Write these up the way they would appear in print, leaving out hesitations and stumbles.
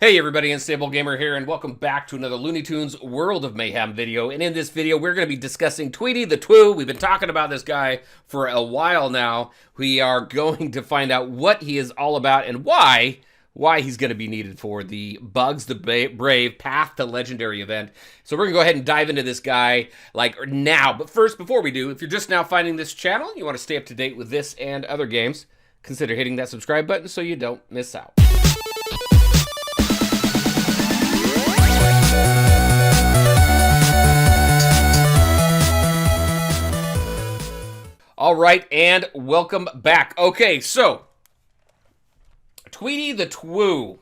Hey everybody, Unstable Gamer here, and welcome back to another Looney Tunes World of Mayhem video. And in this video, we're going to be discussing Tweety the Twue. We've been talking about this guy for a while now. We are going to find out what he is all about and why he's going to be needed for the Bugs the Brave Path to Legendary event. So we're going to go ahead and dive into this guy like now. But first, before we do, if you're just now finding this channel, you want to stay up to date with this and other games, consider hitting that subscribe button so you don't miss out. All right, and welcome back. Okay, so Tweety the Twue.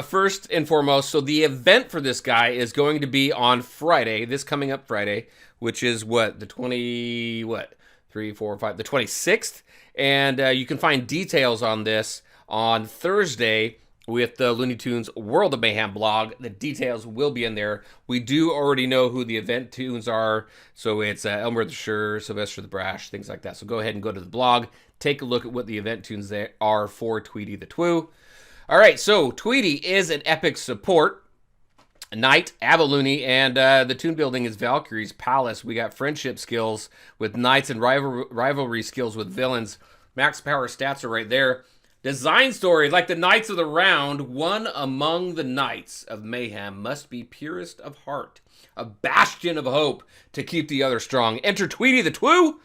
First and foremost, so the event for this guy is going to be on Friday, this coming up Friday, which is what, the 26th, and you can find details on this on Thursday with the Looney Tunes World of Mayhem blog. The details will be in there. We do already know who the event tunes are, so it's Elmer the Sure, Sylvester the Brash, things like that. So go ahead and go to the blog, take a look at what the event tunes there are for Tweety the Twue. All right, so Tweety is an epic support knight, Looney, and the Toon building is Valkyrie's Palace. We got friendship skills with knights and rivalry skills with villains. Max power stats are right there. Design story, like the Knights of the Round, one among the Knights of Mayhem must be purest of heart, a bastion of hope to keep the other strong. Enter Tweety the Twue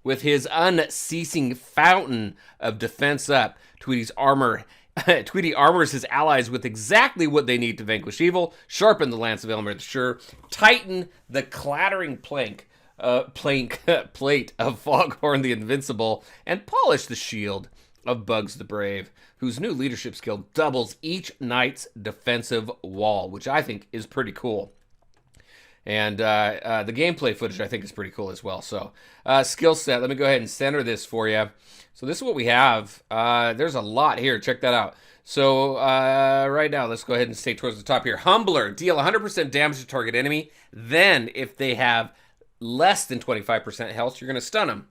with his unceasing fountain of defense up. Tweety armors his allies with exactly what they need to vanquish evil, sharpen the lance of Elmer the Sure, tighten the clattering plate of Foghorn the Invincible, and polish the shield of Bugs the Brave, whose new leadership skill doubles each knight's defensive wall, which I think is pretty cool. And the gameplay footage I think is pretty cool as well. So skill set, let me go ahead and center this for you. So this is what we have. There's a lot here. Check that out. So right now, let's go ahead and stay towards the top here. Humbler, deal 100% damage to target enemy. Then if they have less than 25% health, you're going to stun them.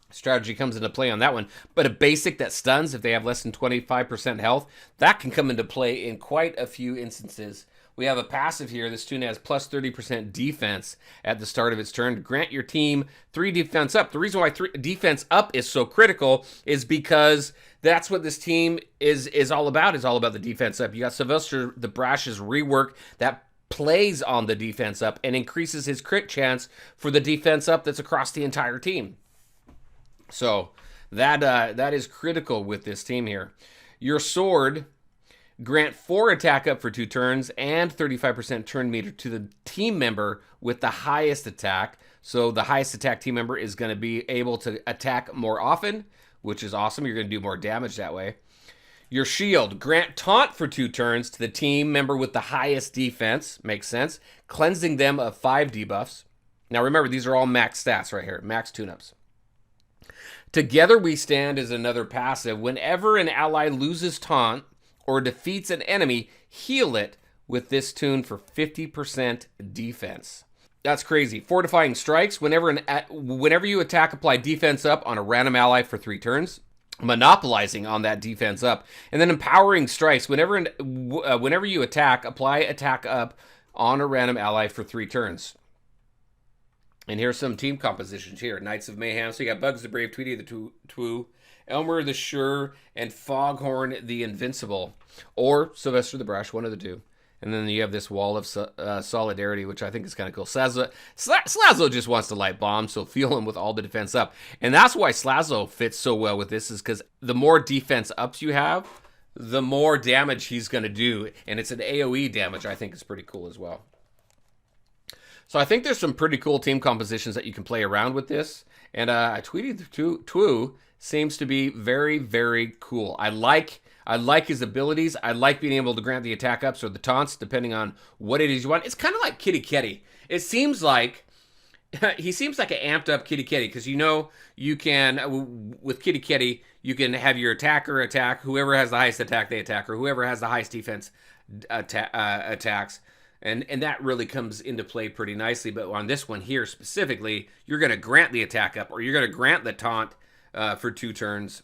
Strategy comes into play on that one, but a basic that stuns if they have less than 25% health, that can come into play in quite a few instances. We have a passive here. This tune has plus 30% defense at the start of its turn to grant your team 3 defense up. The reason why defense up is so critical is because that's what this team is all about. Is all about the defense up. You got Sylvester the Brash's rework that plays on the defense up and increases his crit chance for the defense up that's across the entire team. So that is critical with this team here. Your sword, grant 4 attack up for 2 turns and 35% turn meter to the team member with the highest attack. So the highest attack team member is going to be able to attack more often, which is awesome. You're going to do more damage that way. Your shield, grant taunt for 2 turns to the team member with the highest defense. Makes sense. Cleansing them of 5 debuffs. Now remember, these are all max stats right here, max tune-ups. Together We Stand is another passive. Whenever an ally loses taunt or defeats an enemy, heal it with this tune for 50% defense. That's crazy. Fortifying Strikes. Whenever you attack, apply defense up on a random ally for 3 turns. Monopolizing on that defense up. And then Empowering Strikes. Whenever you attack, apply attack up on a random ally for 3 turns. And here's some team compositions here. Knights of Mayhem. So you got Bugs the Brave, Tweety the Twue, Elmer the Sure, and Foghorn the Invincible. Or Sylvester the Brash, one of the two. And then you have this wall of solidarity, which I think is kind of cool. Slazzo just wants to light bombs, so fuel him with all the defense up. And that's why Slazzo fits so well with this, is because the more defense ups you have, the more damage he's going to do. And it's an AoE damage, I think is pretty cool as well. So I think there's some pretty cool team compositions that you can play around with this. And Tweety the Twue seems to be very, very cool. I like his abilities. I like being able to grant the attack ups or the taunts, depending on what it is you want. It's kind of like Kitty Ketty. It seems like he seems like an amped up Kitty Ketty, because you can, with Kitty Ketty, you can have your attacker attack. Whoever has the highest attack, they attack, or whoever has the highest defense attacks. And that really comes into play pretty nicely. But on this one here specifically, you're going to grant the attack up, or you're going to grant the taunt for 2 turns.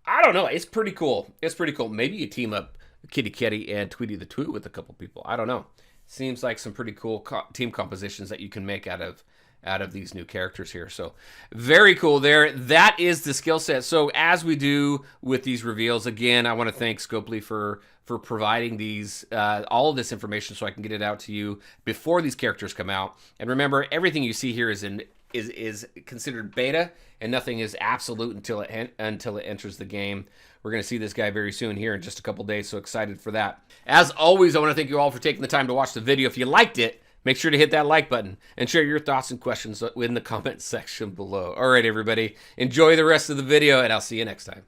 I don't know. It's pretty cool. It's pretty cool. Maybe you team up Kitty Kitty and Tweety the Twue with a couple people. I don't know. Seems like some pretty cool team compositions that you can make out of these new characters here. So very cool there. That is the skill set. So as we do with these reveals, again, I want to thank Scopely for providing these all of this information so I can get it out to you before these characters come out. And remember, everything you see here is considered beta, and nothing is absolute until it enters the game. We're going to see this guy very soon here in just a couple days, so excited for that. As always, I want to thank you all for taking the time to watch the video. If you liked it, make sure to hit that like button and share your thoughts and questions in the comment section below. All right, everybody, enjoy the rest of the video, and I'll see you next time.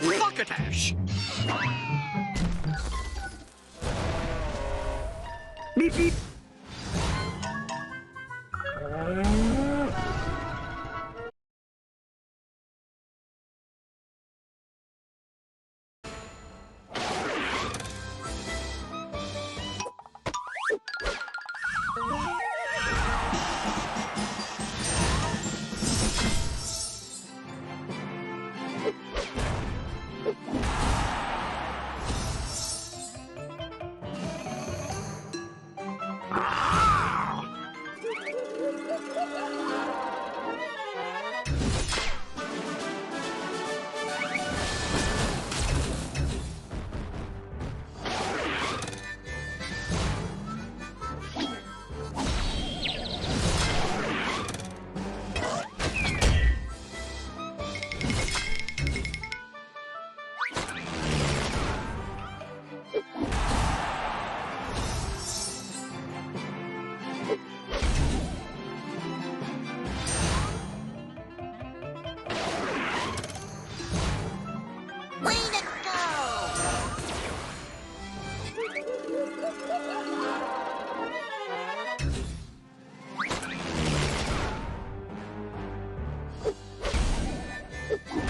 Rocketash! Beep beep! Way to go!